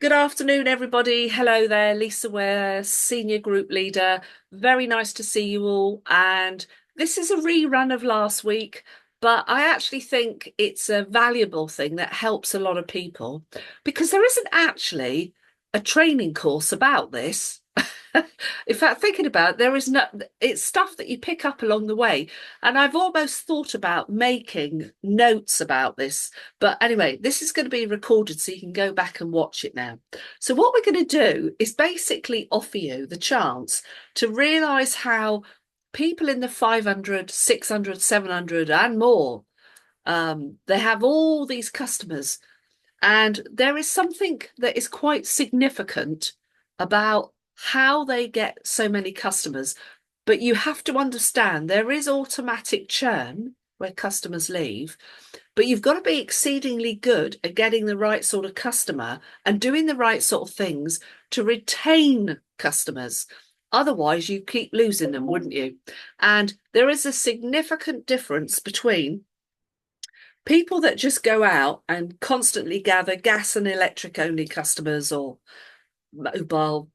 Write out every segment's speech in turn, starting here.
Good afternoon, everybody. Hello there, Lisa Ware, Senior Group Leader. Very nice to see you all. And this is a rerun of last week, but I actually think it's a valuable thing that helps a lot of people because there isn't actually a training course about this. In fact, thinking about it, there is no, it's stuff that you pick up along the way. And I've almost thought about making notes about this. But anyway, this is going to be recorded so you can go back and watch it now. So, what we're going to do is basically offer you the chance to realize how people in the 500, 600, 700, and more, they have all these customers. And there is something that is quite significant about how they get so many customers. But you have to understand there is automatic churn where customers leave, but you've got to be exceedingly good at getting the right sort of customer and doing the right sort of things to retain customers. Otherwise, you keep losing them, wouldn't you? And there is a significant difference between people that just go out and constantly gather gas and electric only customers or mobile.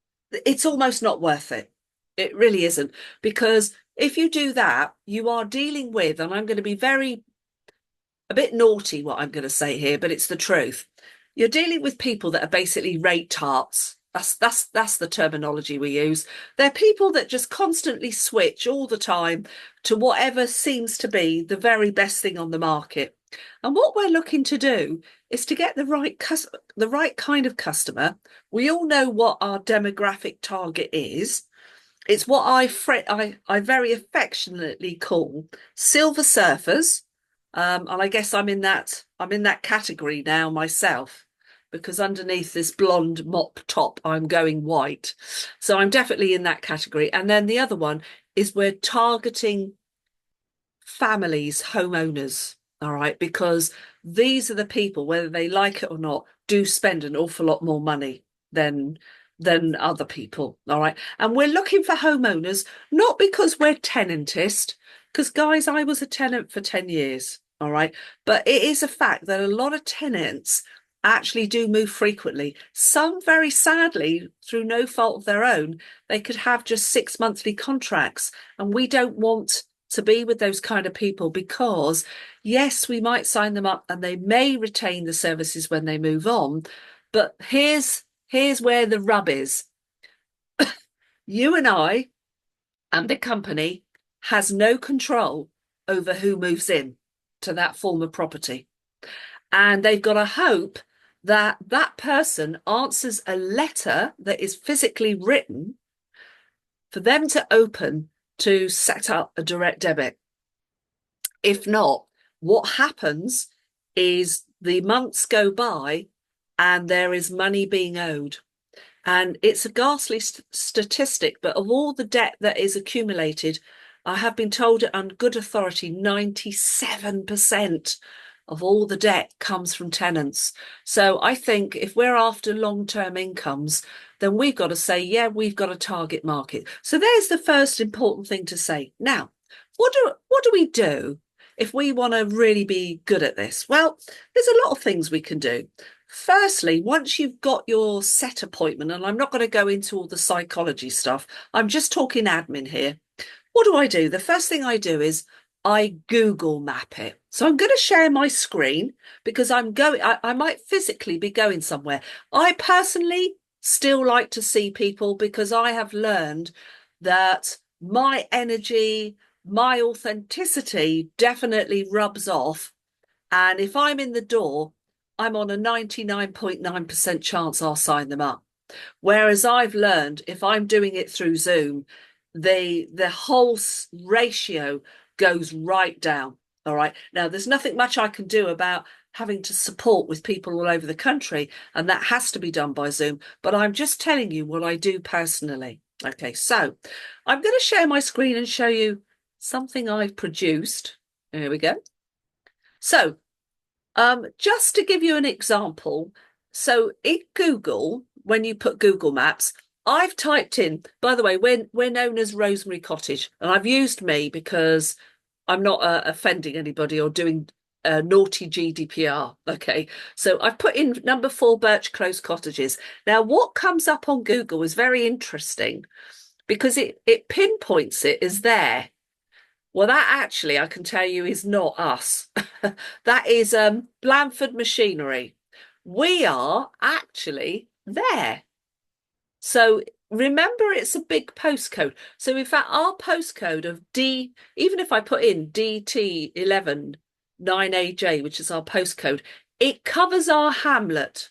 It's almost not worth it. It really isn't. Because if you do that, you are dealing with, and I'm going to be a bit naughty what I'm going to say here, but it's the truth. You're dealing with people that are basically rate tarts. That's the terminology we use. They're people that just constantly switch all the time to whatever seems to be the very best thing on the market. And what we're looking to do is to get the right kind of customer. We all know what our demographic target is. It's what I very affectionately call silver surfers. And I guess I'm in that category now myself because underneath this blonde mop top, I'm going white. So I'm definitely in that category. And then the other one is we're targeting families, homeowners, all right, because these are the people, whether they like it or not, do spend an awful lot more money than other people, all right. And we're looking for homeowners, not because we're tenantist, because guys, I was a tenant for 10 years, all right, but it is a fact that a lot of tenants actually do move frequently. Some very sadly, through no fault of their own, they could have just 6 monthly contracts, and we don't want to be with those kind of people because yes, we might sign them up and they may retain the services when they move on, but here's where the rub is. You and I and the company has no control over who moves in to that form of property, and they've got to hope that that person answers a letter that is physically written for them to open to set up a direct debit. If not, what happens is the months go by and there is money being owed. And it's a ghastly statistic, but of all the debt that is accumulated, I have been told on good authority 97% of all the debt comes from tenants. So I think if we're after long-term incomes, then we've got to say, yeah, we've got a target market. So there's the first important thing to say. Now, what do we do if we want to really be good at this? Well, there's a lot of things we can do. Firstly, once you've got your set appointment, and I'm not going to go into all the psychology stuff, I'm just talking admin here. What do? The first thing I do is I Google map it. So I'm going to share my screen because I might physically be going somewhere. I personally still like to see people because I have learned that my energy, my authenticity definitely rubs off. And if I'm in the door, I'm on a 99.9% chance I'll sign them up. Whereas I've learned if I'm doing it through Zoom, the whole ratio goes right down. All right. Now, there's nothing much I can do about having to support with people all over the country, and that has to be done by Zoom. But I'm just telling you what I do personally. Okay, so I'm going to share my screen and show you something I've produced. Here we go. So just to give you an example, so in Google, when you put Google Maps, I've typed in, by the way, we're known as Rosemary Cottage, and I've used me because I'm not offending anybody or doing naughty GDPR. Okay, so I've put in number 4 Birch Close Cottages. Now, what comes up on Google is very interesting because it pinpoints it as there. Well, that actually, I can tell you, is not us. That is Blandford Machinery. We are actually there. So remember, it's a big postcode. So in fact, our postcode of D, even if I put in DT11 9AJ, which is our postcode, it covers our hamlet.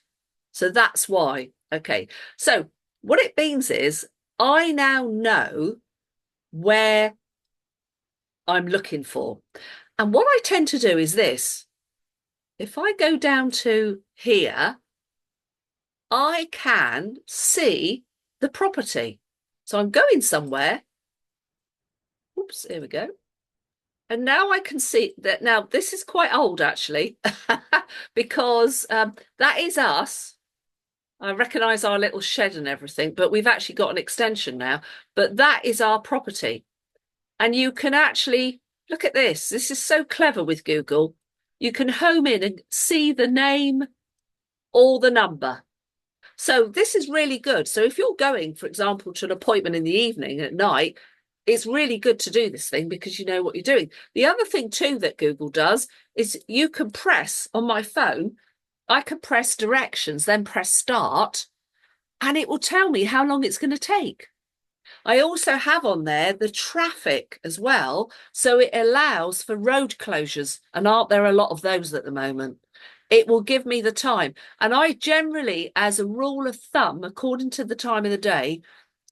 So that's why. Okay. So what it means is I now know where I'm looking for. And what I tend to do is this. If I go down to here, I can see the property. So I'm going somewhere. Oops, here we go. And now I can see that. Now, this is quite old, actually, because that is us. I recognise our little shed and everything, but we've actually got an extension now. But that is our property. And you can actually look at this. This is so clever with Google. You can home in and see the name or the number. So this is really good. So if you're going, for example, to an appointment in the evening at night, it's really good to do this thing because you know what you're doing. The other thing too that Google does is you can press on my phone, I can press directions, then press start, and it will tell me how long it's going to take. I also have on there the traffic as well. So it allows for road closures. And aren't there a lot of those at the moment? It will give me the time. And I generally, as a rule of thumb, according to the time of the day,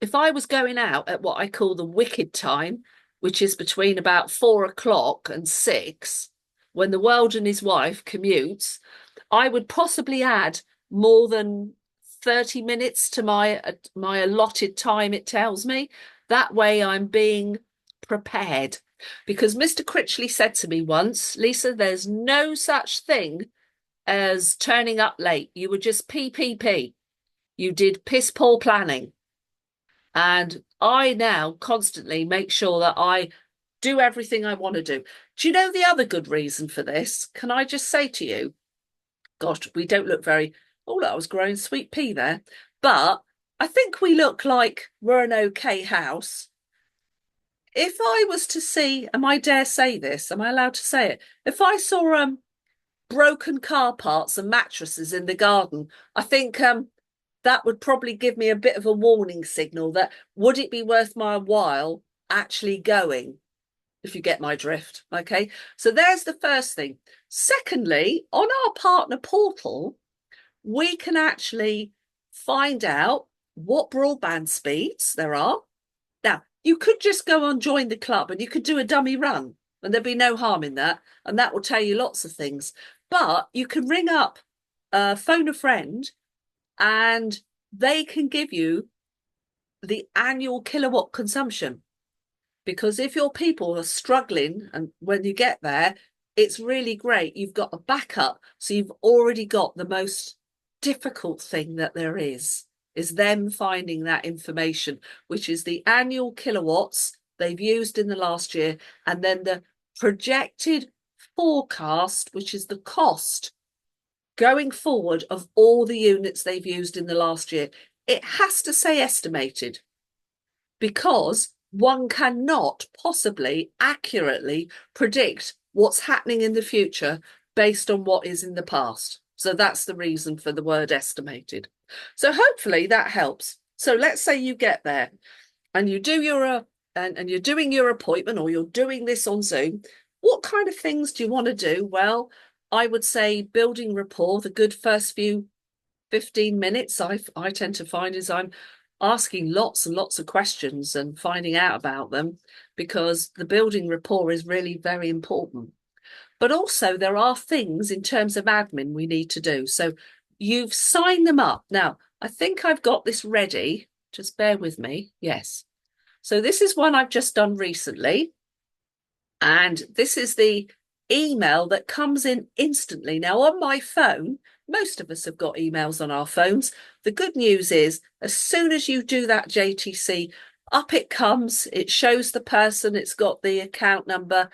if I was going out at what I call the wicked time, which is between about 4 o'clock and 6, when the world and his wife commutes, I would possibly add more than 30 minutes to my allotted time, it tells me. That way I'm being prepared. Because Mr. Critchley said to me once, Lisa, there's no such thing as turning up late. You were just PPP. You did piss poor planning. And I now constantly make sure that I do everything I want to do. Do you know the other good reason for this? Can I just say to you, gosh, we don't look very, oh, look, I was growing sweet pea there. But I think we look like we're an okay house. If I was to see, and I dare say this, am I allowed to say it? If I saw broken car parts and mattresses in the garden, I think that would probably give me a bit of a warning signal that would it be worth my while actually going, if you get my drift. Okay, so there's the first thing. Secondly, on our partner portal, we can actually find out what broadband speeds there are. Now, you could just go and join the club and you could do a dummy run and there'd be no harm in that. And that will tell you lots of things. But you can ring up, phone a friend, and they can give you the annual kilowatt consumption. Because if your people are struggling and when you get there, it's really great. You've got a backup. So you've already got the most difficult thing that there is them finding that information, which is the annual kilowatts they've used in the last year, and then the projected forecast, which is the cost going forward of all the units they've used in the last year. It has to say estimated because one cannot possibly accurately predict what's happening in the future based on what is in the past. So that's the reason for the word estimated. So hopefully that helps. So let's say you get there and you do your and you're doing your appointment or you're doing this on Zoom. What kind of things do you want to do? Well, I would say building rapport, the good first few 15 minutes I tend to find is I'm asking lots and lots of questions and finding out about them because the building rapport is really very important. But also there are things in terms of admin we need to do. So you've signed them up. Now, I think I've got this ready. Just bear with me. Yes. So this is one I've just done recently. And this is the email that comes in instantly. Now, on my phone, most of us have got emails on our phones. The good news is, as soon as you do that JTC, up it comes, it shows the person, it's got the account number,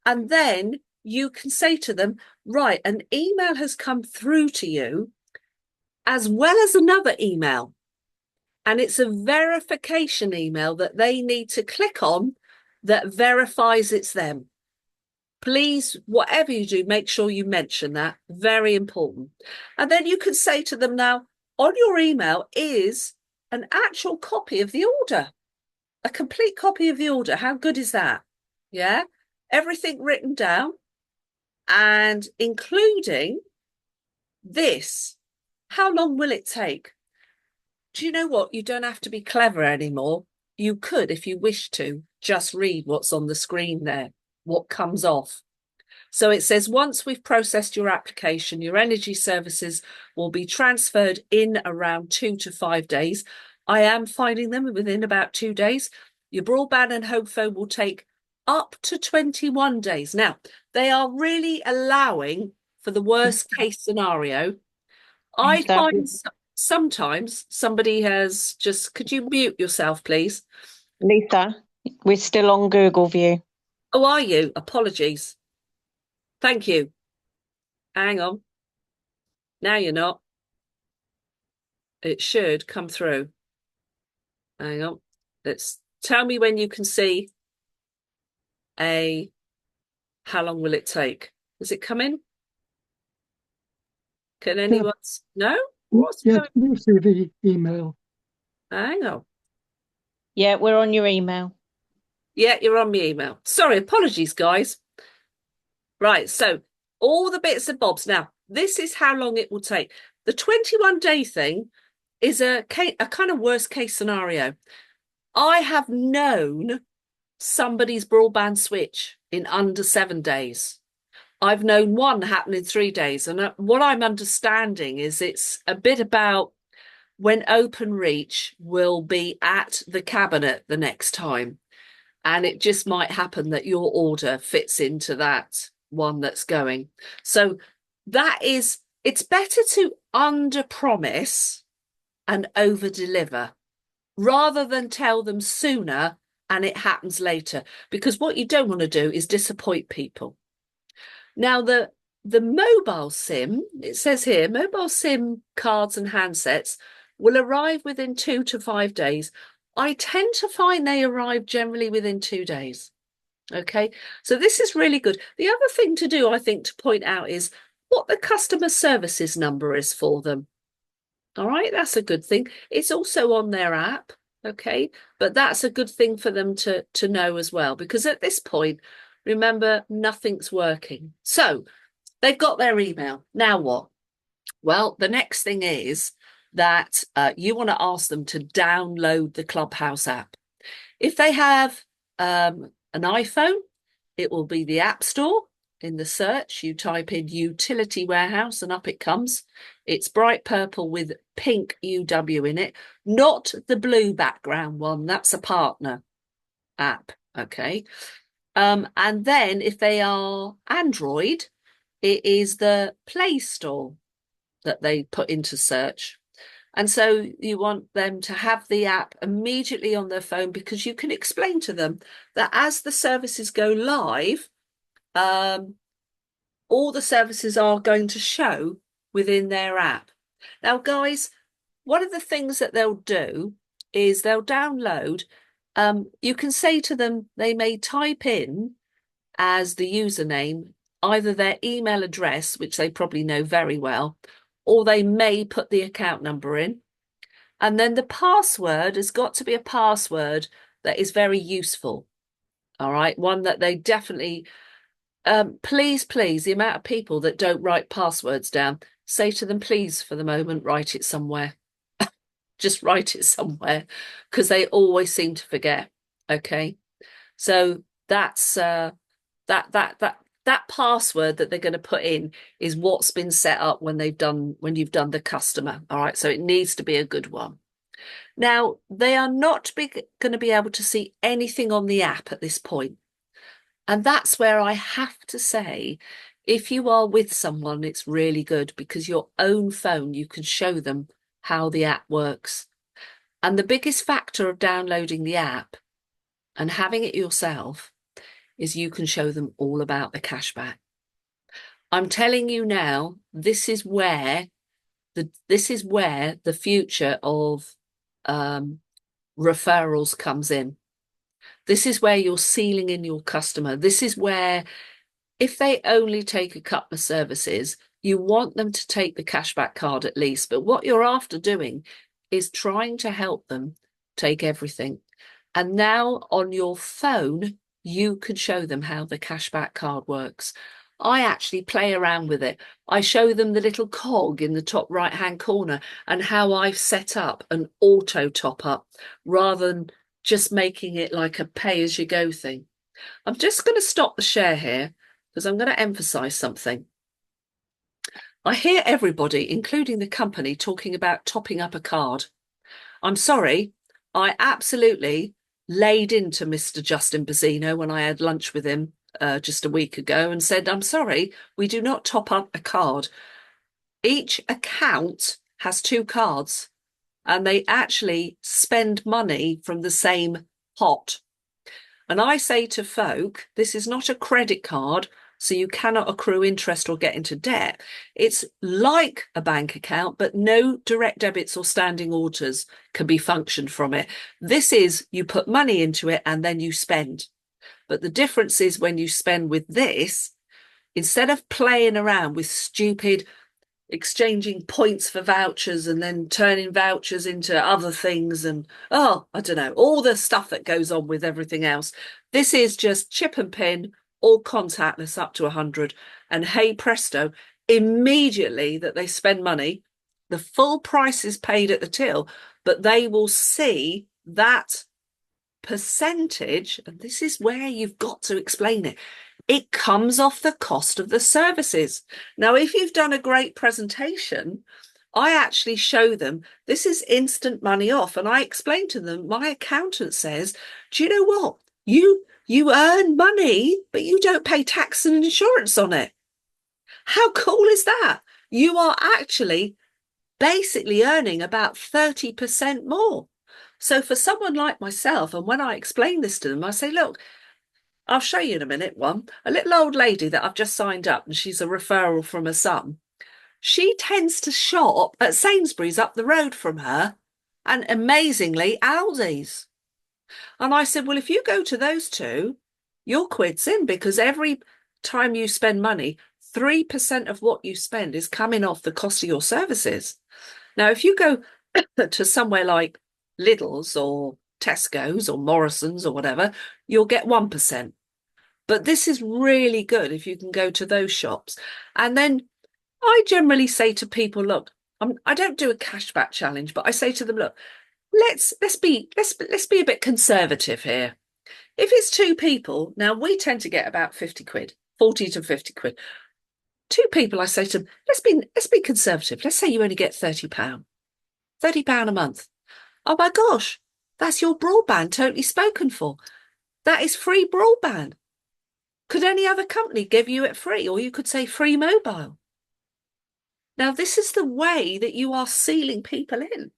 and then you can say to them, right, an email has come through to you as well as another email. And it's a verification email that they need to click on that verifies it's them. Please, whatever you do, make sure you mention that. Very important. And then you can say to them now, on your email is an actual copy of the order, a complete copy of the order. How good is that? Yeah. Everything written down and including this. How long will it take? Do you know what? You don't have to be clever anymore. You could, if you wish to, just read what's on the screen there, what comes off. So it says, once we've processed your application, your energy services will be transferred in around 2 to 5 days. I am finding them within about 2 days. Your broadband and home phone will take up to 21 days. Now, they are really allowing for the worst case scenario. I Lisa, find sometimes somebody has just, could you mute yourself, please? Lisa, we're still on Google View. Oh, are you? Apologies. Thank you. Hang on. Now you're not. It should come through. Hang on. Let's tell me when you can see a how long will it take? Does it come in? Can Yeah, anyone? No? What's yes, going? you see the email. Hang on. Yeah, we're on your email. Yeah, you're on my email. Sorry, apologies, guys. Right, so all the bits and bobs. Now, this is how long it will take. The 21-day thing is a kind of worst case scenario. I have known somebody's broadband switch in under 7 days. I've known one happen in 3 days. And what I'm understanding is it's a bit about when Openreach will be at the cabinet the next time. And it just might happen that your order fits into that one that's going. So it's better to under promise and over deliver rather than tell them sooner and it happens later. Because what you don't want to do is disappoint people. Now, the mobile SIM, it says here, mobile SIM cards and handsets will arrive within 2 to 5 days. I tend to find they arrive generally within 2 days. Okay, so this is really good. The other thing to do, I think, to point out is what the customer services number is for them. All right, that's a good thing. It's also on their app. Okay, but that's a good thing for them to know as well, because at this point, remember, nothing's working. So they've got their email. Now what? Well, the next thing is that you want to ask them to download the Clubhouse app. If they have an iPhone, it will be the App Store. In the search, you type in utility warehouse and up it comes. It's bright purple with pink UW in it, not the blue background one. That's a partner app. Okay. And then if they are Android, it is the Play Store that they put into search. And so you want them to have the app immediately on their phone, because you can explain to them that as the services go live, all the services are going to show within their app. Now, guys, one of the things that they'll do is they'll download. You can say to them, they may type in as the username either their email address, which they probably know very well, or they may put the account number in. And then the password has got to be a password that is very useful. All right. One that they definitely, please, the amount of people that don't write passwords down, say to them, please, for the moment, write it somewhere. Just write it somewhere, because they always seem to forget. Okay. So that's that password that they're going to put in is what's been set up when you've done the customer. All right, so it needs to be a good one. Now, they are not going to be able to see anything on the app at this point. And that's where I have to say, if you are with someone, it's really good, because your own phone, you can show them how the app works. And the biggest factor of downloading the app and having it yourself is you can show them all about the cashback. I'm telling you now, this is where the future of referrals comes in. This is where you're sealing in your customer. This is where, if they only take a couple of services, you want them to take the cashback card at least. But what you're after doing is trying to help them take everything. And now on your phone, you can show them how the cashback card works. I actually play around with it. I show them the little cog in the top right-hand corner and how I've set up an auto top up rather than just making it like a pay-as-you-go thing. I'm just going to stop the share here because I'm going to emphasize something. I hear everybody, including the company, talking about topping up a card. I'm sorry, I absolutely laid into Mr. Justin Bazzino when I had lunch with him just a week ago and said, I'm sorry, we do not top up a card. Each account has two cards and they actually spend money from the same pot. And I say to folk, this is not a credit card, so you cannot accrue interest or get into debt. It's like a bank account, but no direct debits or standing orders can be functioned from it. This is, you put money into it and then you spend. But the difference is when you spend with this, instead of playing around with stupid exchanging points for vouchers and then turning vouchers into other things and I don't know, all the stuff that goes on with everything else. This is just chip and pin, all contactless up to 100. And hey presto, immediately that they spend money, the full price is paid at the till, but they will see that percentage, and this is where you've got to explain it. It comes off the cost of the services. Now, if you've done a great presentation, I actually show them this is instant money off. And I explain to them, my accountant says, do you know what? You earn money, but you don't pay tax and insurance on it. How cool is that? You are actually basically earning about 30% more. So for someone like myself, and when I explain this to them, I say, look, I'll show you in a minute one. A little old lady that I've just signed up, and she's a referral from her son. She tends to shop at Sainsbury's up the road from her, and amazingly, Aldi's. And I said, well, if you go to those two, your quid's in because every time you spend money, 3% of what you spend is coming off the cost of your services. Now, if you go to somewhere like Lidl's or Tesco's or Morrison's or whatever, you'll get 1%. But this is really good if you can go to those shops. And then I generally say to people, look, I don't do a cashback challenge, but I say to them, look, let's be a bit conservative here. If it's two people, now we tend to get about 50 quid, 40 to 50 quid. Two people, I say to them, let's be conservative. Let's say you only get £30. £30 a month. Oh my gosh, that's your broadband totally spoken for. That is free broadband. Could any other company give you it free? Or you could say free mobile. Now, this is the way that you are sealing people in.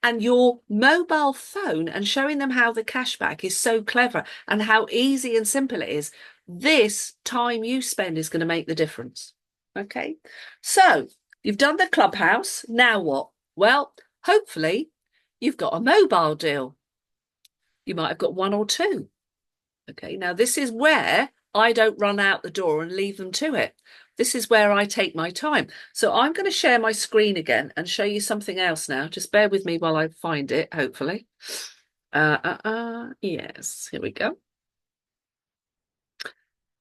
And your mobile phone and showing them how the cashback is so clever and how easy and simple it is. This time you spend is going to make the difference. Okay, so you've done the Clubhouse. Now what? Well, hopefully you've got a mobile deal. You might have got one or two. Okay, now this is where I don't run out the door and leave them to it. This is where I take my time. So I'm going to share my screen again and show you something else now. Just bear with me while I find it, hopefully. Yes, here we go.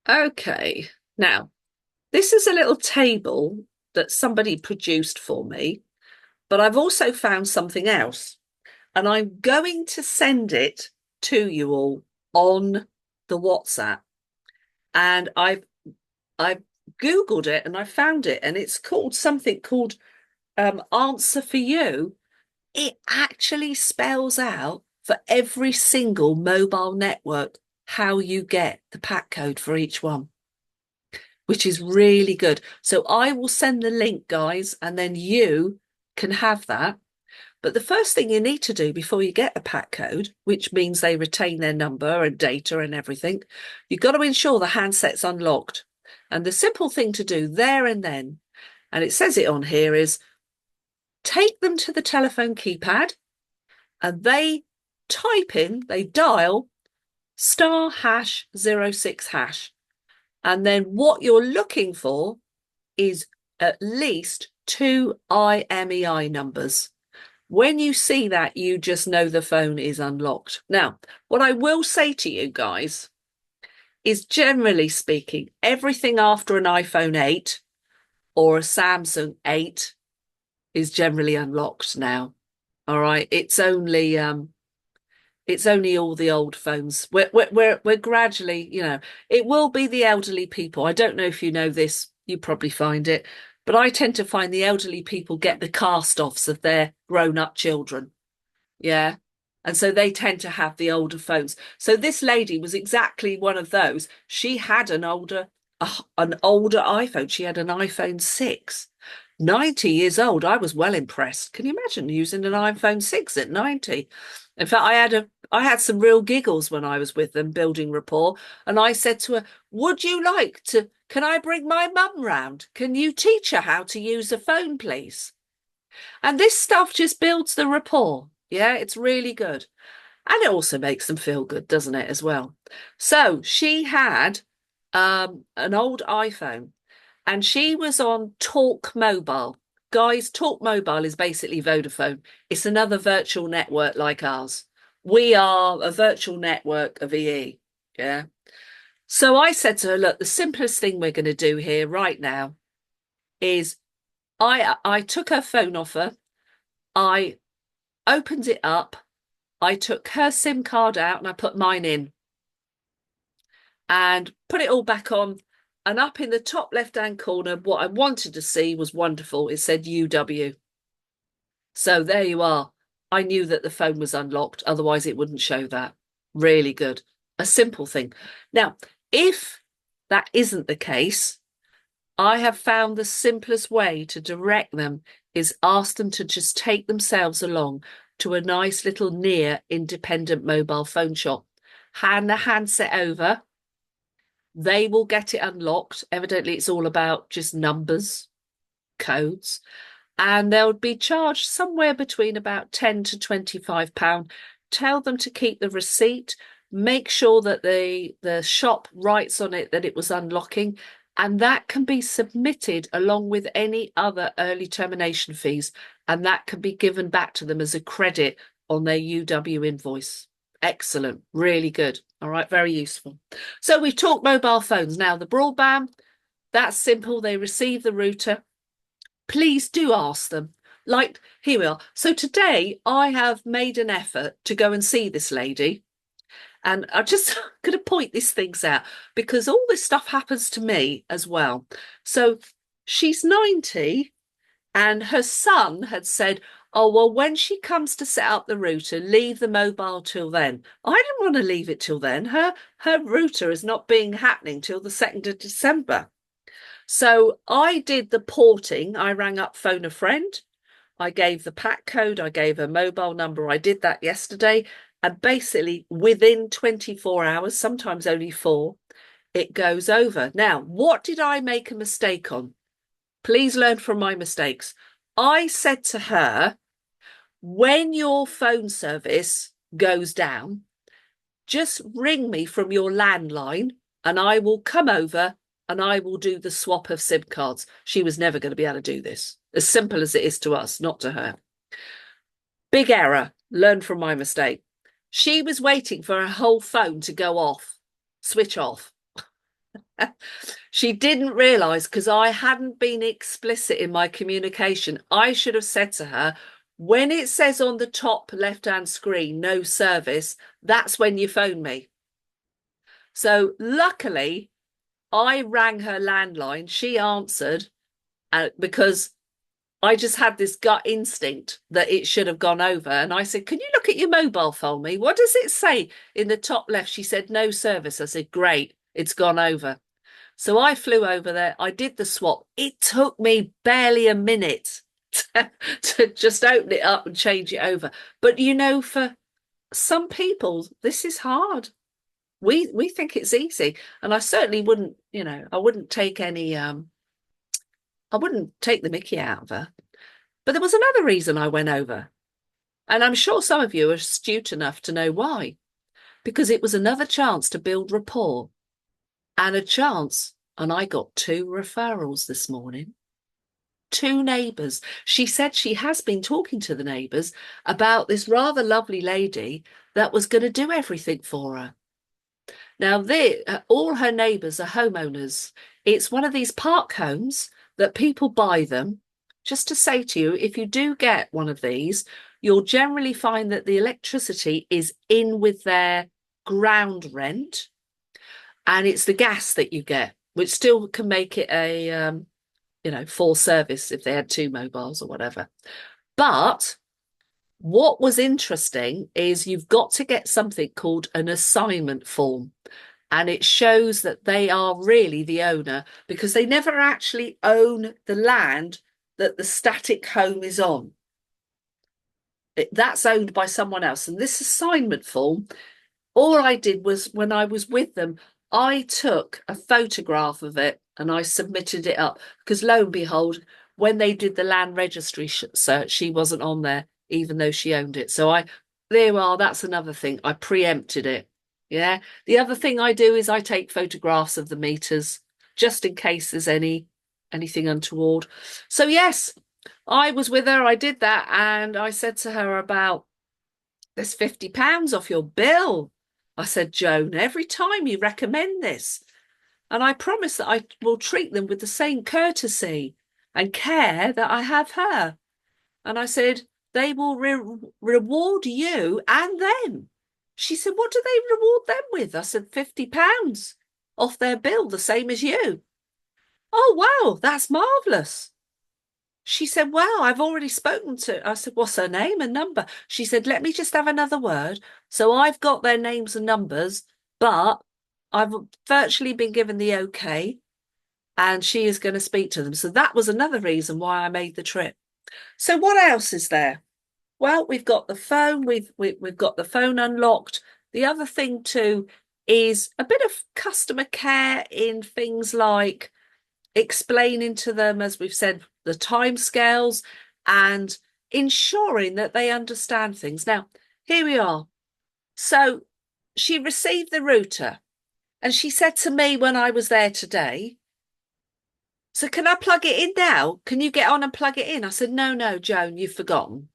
Okay, now this is a little table that somebody produced for me, but I've also found something else. And I'm going to send it to you all on the WhatsApp. And I've Googled it and I found it, and it's called something called Answer for You. It actually spells out for every single mobile network how you get the pack code for each one, which is really good. So I will send the link, guys, and then you can have that. But the first thing you need to do before you get a pack code, which means they retain their number and data and everything, you've got to ensure the handset's unlocked. And the simple thing to do there and then, and it says it on here, is take them to the telephone keypad and they dial *#06#. And then what you're looking for is at least 2 IMEI numbers. When you see that, you just know the phone is unlocked. Now, what I will say to you guys is, generally speaking, everything after an iPhone 8 or a Samsung 8 is generally unlocked now. All right. It's only all the old phones. We're gradually, it will be the elderly people. I don't know if you know this, you probably find it, but I tend to find the elderly people get the cast-offs of their grown-up children. Yeah. And so they tend to have the older phones. So this lady was exactly one of those. She had an older iPhone. She had an iPhone 6. 90 years old. I was well impressed. Can you imagine using an iPhone 6 at 90? In fact, I had some real giggles when I was with them building rapport. And I said to her, can I bring my mum round? Can you teach her how to use a phone, please? And this stuff just builds the rapport. Yeah, it's really good. And it also makes them feel good, doesn't it, as well? So she had an old iPhone and she was on Talk Mobile. Guys, Talk Mobile is basically Vodafone. It's another virtual network like ours. We are a virtual network of EE. Yeah. So I said to her, look, the simplest thing we're going to do here right now is I took her phone off her. I opened it up. I took her SIM card out and I put mine in and put it all back on. And up in the top left-hand corner, what I wanted to see was wonderful. It said UW. So there you are. I knew that the phone was unlocked. Otherwise, it wouldn't show that. Really good. A simple thing. Now, if that isn't the case, I have found the simplest way to direct them is ask them to just take themselves along to a nice little near independent mobile phone shop. Hand the handset over. They will get it unlocked. Evidently, it's all about just numbers, codes, and they'll be charged somewhere between about £10 to £25. Tell them to keep the receipt. Make sure that the shop writes on it that it was unlocking, and that can be submitted along with any other early termination fees, and that can be given back to them as a credit on their UW invoice. Excellent. Really good. All right. Very useful. So we've talked mobile phones. Now the broadband, that's simple. They receive the router. Please do ask them. Like, here we are. So today I have made an effort to go and see this lady. And I'm just going to point these things out because all this stuff happens to me as well. So she's 90 and her son had said, oh, well, when she comes to set up the router, leave the mobile till then. I didn't want to leave it till then. Her router is not being happening till the 2nd of December. So I did the porting. I rang up Phone a Friend. I gave the pack code. I gave her mobile number. I did that yesterday. And basically within 24 hours, sometimes only 4, it goes over. Now, what did I make a mistake on? Please learn from my mistakes. I said to her, when your phone service goes down, just ring me from your landline and I will come over and I will do the swap of SIM cards. She was never going to be able to do this. As simple as it is to us, not to her. Big error. Learn from my mistake. She was waiting for her whole phone to go off, switch off. She didn't realise because I hadn't been explicit in my communication. I should have said to her, when it says on the top left-hand screen, no service, that's when you phone me. So luckily, I rang her landline. She answered because I just had this gut instinct that it should have gone over. And I said, can you look at your mobile for me? What does it say in the top left? She said, no service. I said, great, it's gone over. So I flew over there. I did the swap. It took me barely a minute to just open it up and change it over. But, for some people, this is hard. We think it's easy, and I certainly wouldn't, I wouldn't take I wouldn't take the mickey out of her. But there was another reason I went over, and I'm sure some of you are astute enough to know why. Because it was another chance to build rapport and a chance, and I got 2 referrals this morning. 2 neighbours. She said she has been talking to the neighbours about this rather lovely lady that was going to do everything for her. Now, all her neighbours are homeowners. It's one of these park homes that people buy them. Just to say to you, if you do get one of these, you'll generally find that the electricity is in with their ground rent, and it's the gas that you get, which still can make it a full service if they had 2 mobiles or whatever. But what was interesting is you've got to get something called an assignment form, and it shows that they are really the owner, because they never actually own the land that the static home is on. That's owned by someone else. And this assignment form, all I did was, when I was with them, I took a photograph of it and I submitted it up, because lo and behold, when they did the land registry search, she wasn't on there, even though she owned it. So there you are. That's another thing. I preempted it. Yeah. The other thing I do is I take photographs of the meters just in case there's anything untoward. So yes, I was with her. I did that, and I said to her about, there's £50 off your bill. I said, Joan, every time you recommend this, and I promise that I will treat them with the same courtesy and care that I have her. And I said, they will reward you and them. She said, what do they reward them with? I said, £50 off their bill, the same as you. Oh, wow, that's marvellous. She said, well, I've already spoken to. I said, what's her name and number? She said, let me just have another word. So I've got their names and numbers, but I've virtually been given the okay, and she is going to speak to them. So that was another reason why I made the trip. So what else is there? Well, we've got the phone. We've got the phone unlocked. The other thing too is a bit of customer care in things like explaining to them, as we've said, the timescales and ensuring that they understand things. Now, here we are. So she received the router, and she said to me when I was there today, so can I plug it in now? Can you get on and plug it in? I said, no, Joan, you've forgotten.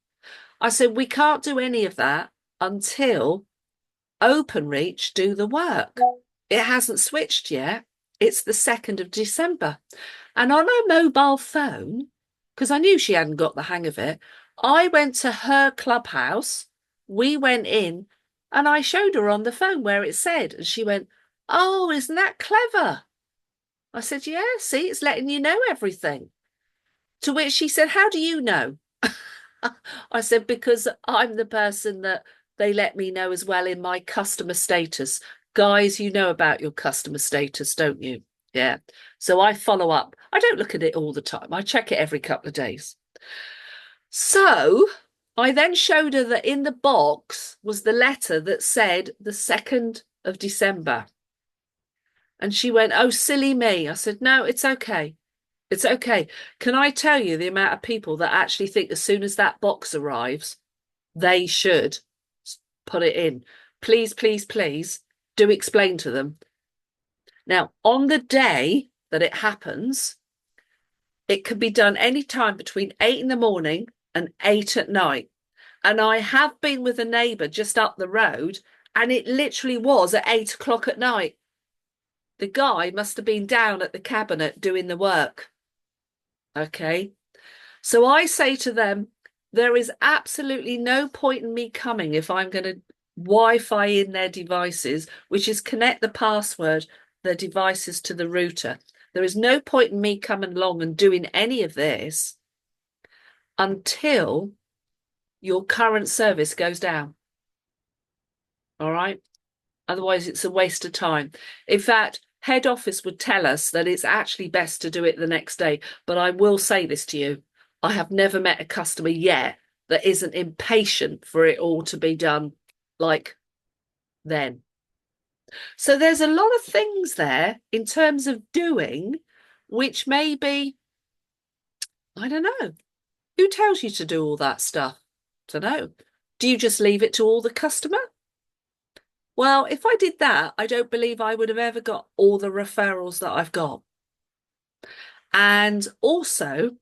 I said, we can't do any of that until OpenReach do the work. It hasn't switched yet. It's the 2nd of December. And on her mobile phone, because I knew she hadn't got the hang of it, I went to her clubhouse. We went in, and I showed her on the phone where it said, and she went, oh, isn't that clever? I said, yeah, see, it's letting you know everything. To which she said, how do you know? I said, because I'm the person that they let me know as well in my customer status. Guys, you know about your customer status, don't you? Yeah. So I follow up. I don't look at it all the time. I check it every couple of days. So I then showed her that in the box was the letter that said the 2nd of December. And she went, oh, silly me. I said, no, it's okay. It's okay. Can I tell you the amount of people that actually think as soon as that box arrives, they should put it in? Please, please, please do explain to them. Now, on the day that it happens, it can be done any time between 8 in the morning and 8 at night. And I have been with a neighbour just up the road, and it literally was at 8 o'clock at night. The guy must have been down at the cabinet doing the work. Okay. So I say to them, there is absolutely no point in me coming if I'm going to Wi-Fi in their devices, which is connect the password, their devices to the router. There is no point in me coming along and doing any of this until your current service goes down. All right. Otherwise, it's a waste of time. In fact, head office would tell us that it's actually best to do it the next day. But I will say this to you. I have never met a customer yet that isn't impatient for it all to be done like then. So there's a lot of things there in terms of doing, which maybe, I don't know, who tells you to do all that stuff? Don't know. Do you just leave it to all the customer? Well, if I did that, I don't believe I would have ever got all the referrals that I've got. And also,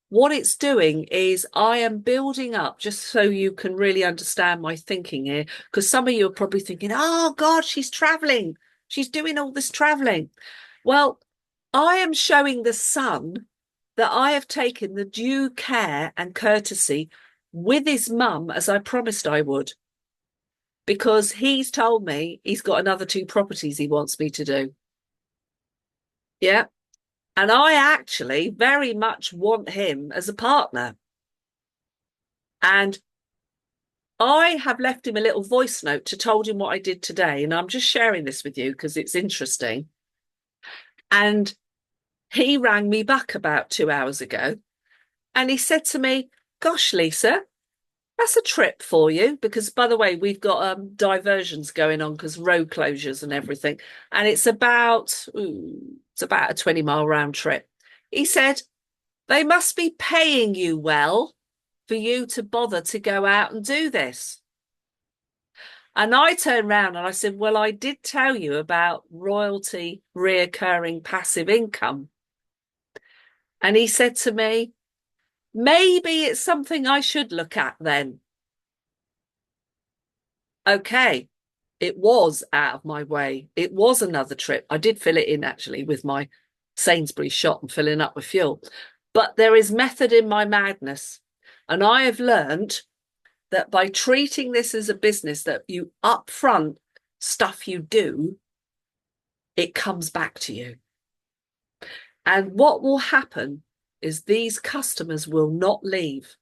what it's doing is I am building up, just so you can really understand my thinking here, because some of you are probably thinking, oh God, she's traveling. She's doing all this traveling. Well, I am showing the son that I have taken the due care and courtesy with his mum as I promised I would, because he's told me he's got another 2 properties he wants me to do. Yeah. And I actually very much want him as a partner. And I have left him a little voice note to told him what I did today. And I'm just sharing this with you because it's interesting. And he rang me back about 2 hours ago and he said to me, gosh, Lisa, that's a trip for you. Because, by the way, we've got diversions going on because road closures and everything. And it's about a 20-mile round trip. He said, they must be paying you well for you to bother to go out and do this. And I turned around and I said, well, I did tell you about royalty reoccurring passive income. And he said to me, maybe it's something I should look at then. Okay, it was out of my way. It was another trip. I did fill it in actually with my Sainsbury's shot and filling up with fuel. But there is method in my madness. And I have learned that by treating this as a business, that you upfront stuff you do, it comes back to you. And what will happen is these customers will not leave.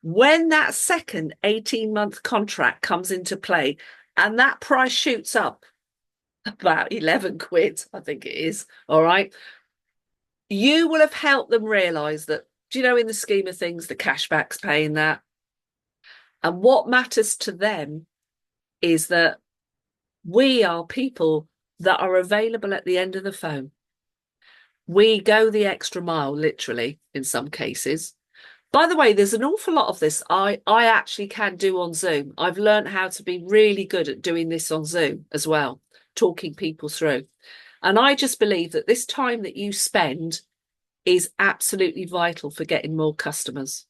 When that second 18-month contract comes into play and that price shoots up about 11 quid, I think it is, all right, you will have helped them realise that, do you know, in the scheme of things, the cashback's paying that. And what matters to them is that we are people that are available at the end of the phone. We go the extra mile, literally, in some cases. By the way, there's an awful lot of this I actually can do on Zoom. I've learned how to be really good at doing this on Zoom as well, talking people through. And I just believe that this time that you spend is absolutely vital for getting more customers,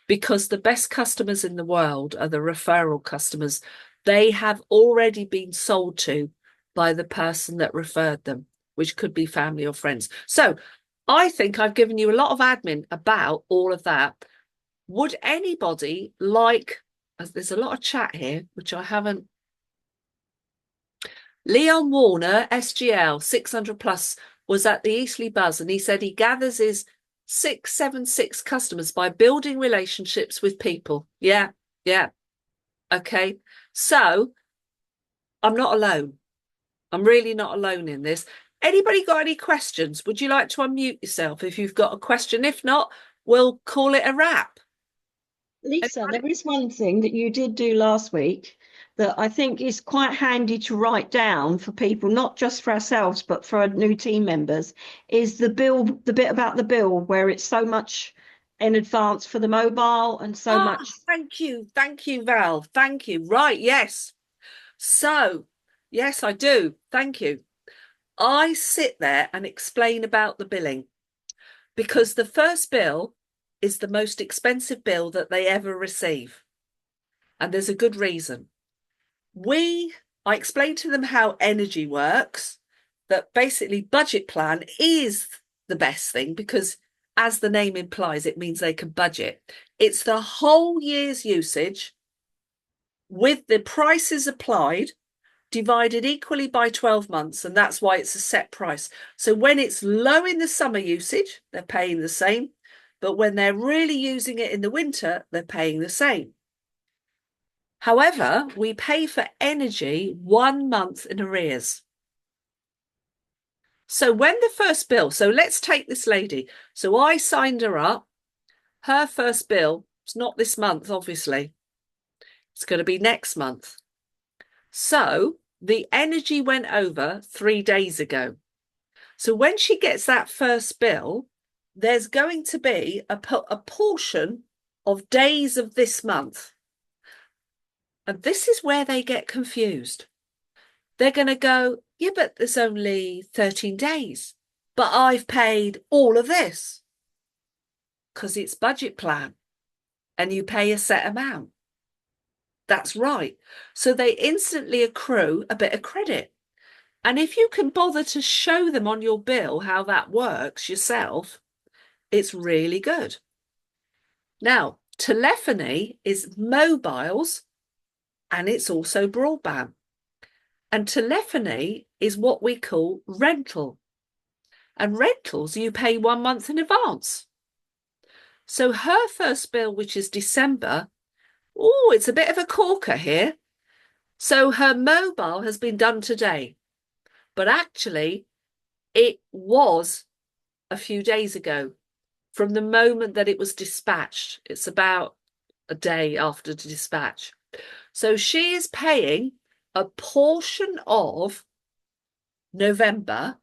because the best customers in the world are the referral customers. They have already been sold to by the person that referred them, which could be family or friends. So I think I've given you a lot of admin about all of that. Would anybody like, as there's a lot of chat here, which I haven't. Leon Warner, SGL, 600 plus, was at the Eastleigh Buzz, and he said he gathers his 676 customers by building relationships with people. Yeah, yeah. Okay. So I'm not alone. I'm really not alone in this. Anybody got any questions? Would you like to unmute yourself if you've got a question? If not, we'll call it a wrap. Lisa, there is one thing that you did do last week that I think is quite handy to write down for people, not just for ourselves, but for our new team members, is the bill, the bit about the bill where it's so much in advance for the mobile and so much. Thank you. Thank you, Val. Thank you. Right. Yes. So, yes, I do. Thank you. I sit there and explain about the billing, because the first bill is the most expensive bill that they ever receive. And there's a good reason. I explain to them how energy works, that basically budget plan is the best thing because, as the name implies, it means they can budget. It's the whole year's usage with the prices applied, divided equally by 12 months, and that's why it's a set price. So when it's low in the summer usage, they're paying the same, but when they're really using it in the winter, they're paying the same. However, we pay for energy 1 month in arrears. So when the first bill, so let's take this lady. So I signed her up. Her first bill, it's not this month, obviously. It's going to be next month. So The energy went over 3 days ago. So when she gets that first bill, there's going to be a portion of days of this month. And this is where they get confused. They're going to go, yeah, but there's only 13 days. But I've paid all of this because it's budget plan and you pay a set amount. That's right. So they instantly accrue a bit of credit. And if you can bother to show them on your bill how that works yourself, it's really good. Now, telephony is mobiles and it's also broadband. And telephony is what we call rental. And rentals, you pay 1 month in advance. So her first bill, which is December, oh, it's a bit of a corker here. So her mobile has been done today, but actually it was a few days ago from the moment that it was dispatched. It's about a day after the dispatch. So she is paying a portion of November.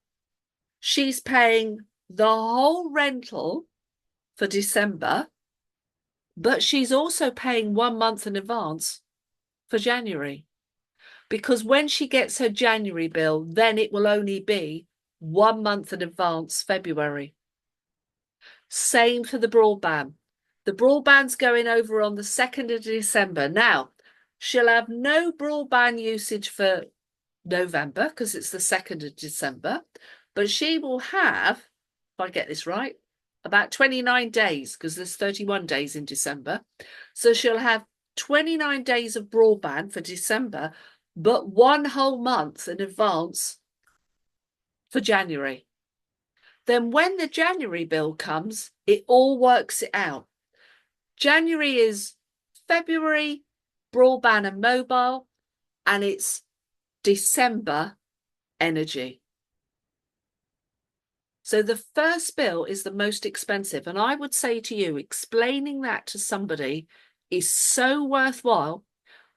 She's paying the whole rental for December, but she's also paying 1 month in advance for January. Because when she gets her January bill, then it will only be 1 month in advance, February. Same for the broadband. The broadband's going over on the 2nd of December. Now, she'll have no broadband usage for November because it's the 2nd of December, but she will have, if I get this right, about 29 days because there's 31 days in December. So she'll have 29 days of broadband for December, but 1 whole month in advance for January. Then when the January bill comes, it all works it out. January is February, broadband and mobile, and it's December energy. So the first bill is the most expensive. And I would say to you, explaining that to somebody is so worthwhile.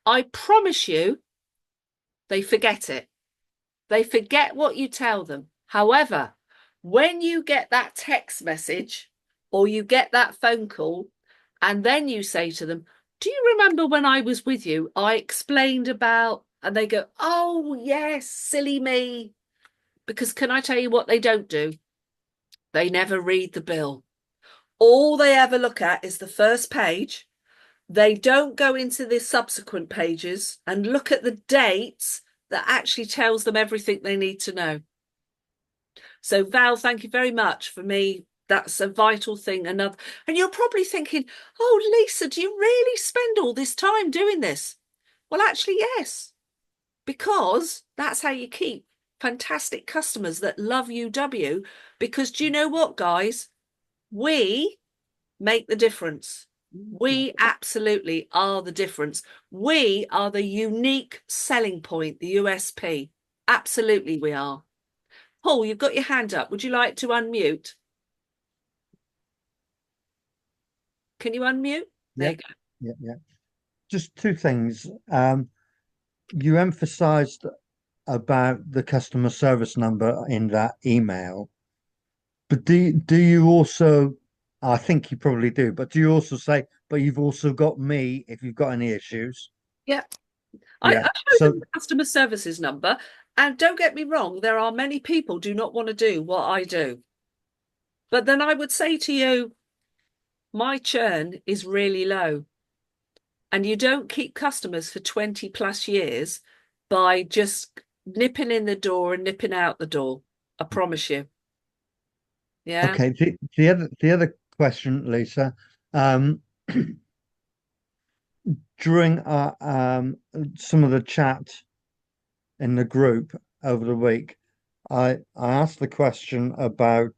I promise you, they forget it. They forget what you tell them. However, when you get that text message or you get that phone call, and then you say to them, do you remember when I was with you, I explained about, and they go, oh, yes, silly me. Because can I tell you what they don't do? They never read the bill. All they ever look at is the first page. They don't go into the subsequent pages and look at the dates that actually tells them everything they need to know. So Val, thank you very much. For me, that's a vital thing. And you're probably thinking, oh, Lisa, do you really spend all this time doing this? Well, actually, yes, because that's how you keep fantastic customers that love UW. Because do you know what, guys? We make the difference. We absolutely are the difference. We are the unique selling point, the USP. Absolutely, we are. Paul, you've got your hand up. Would you like to unmute? Can you unmute? There you go. Yeah. Just two things. You emphasized about the customer service number in that email, but do you also, I think you probably do, but do you also say, but you've also got me if you've got any issues? Yeah. Yeah. I showed So them the customer services number, and don't get me wrong, there are many people do not want to do what I do. But then I would say to you, my churn is really low. And you don't keep customers for 20 plus years by just nipping in the door and nipping out the door. I promise you. Yeah. okay, the other question, Lisa, um, during some of the chat in the group over the week, I asked the question about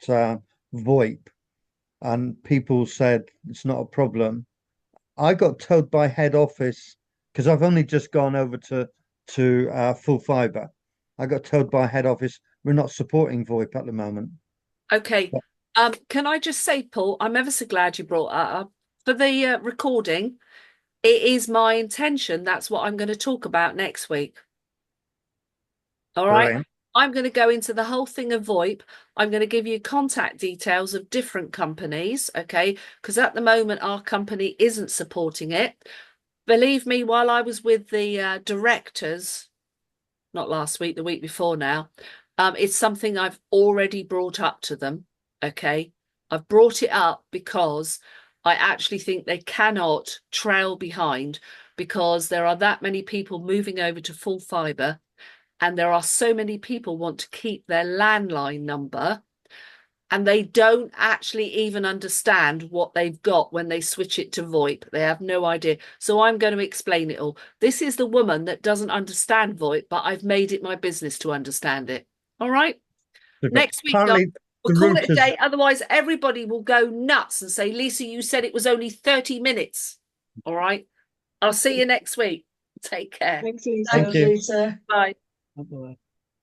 VoIP, and people said it's not a problem. I got told by head office because I've only just gone over to full fiber. I got told by head office we're not supporting VoIP at the moment. Okay. Can I just say, Paul, I'm ever so glad you brought that up. For the recording, it is my intention. That's what I'm going to talk about next week. All right. Brilliant. I'm going to go into the whole thing of VoIP. I'm going to give you contact details of different companies, okay? Because at the moment, our company isn't supporting it. Believe me, while I was with the directors, not last week, the week before now, it's something I've already brought up to them, okay? I've brought it up because I actually think they cannot trail behind because there are that many people moving over to full fibre. And there are so many people want to keep their landline number and they don't actually even understand what they've got when they switch it to VoIP. They have no idea. So I'm going to explain it all. This is the woman that doesn't understand VoIP, but I've made it my business to understand it. All right. Super. Next week, guys, Apparently, the we'll call it a routers. day. Otherwise, everybody will go nuts and say, Lisa, you said it was only 30 minutes. All right. I'll see you next week. Take care. Thanks, Lisa. Thank you. Lisa. Bye. Bye-bye.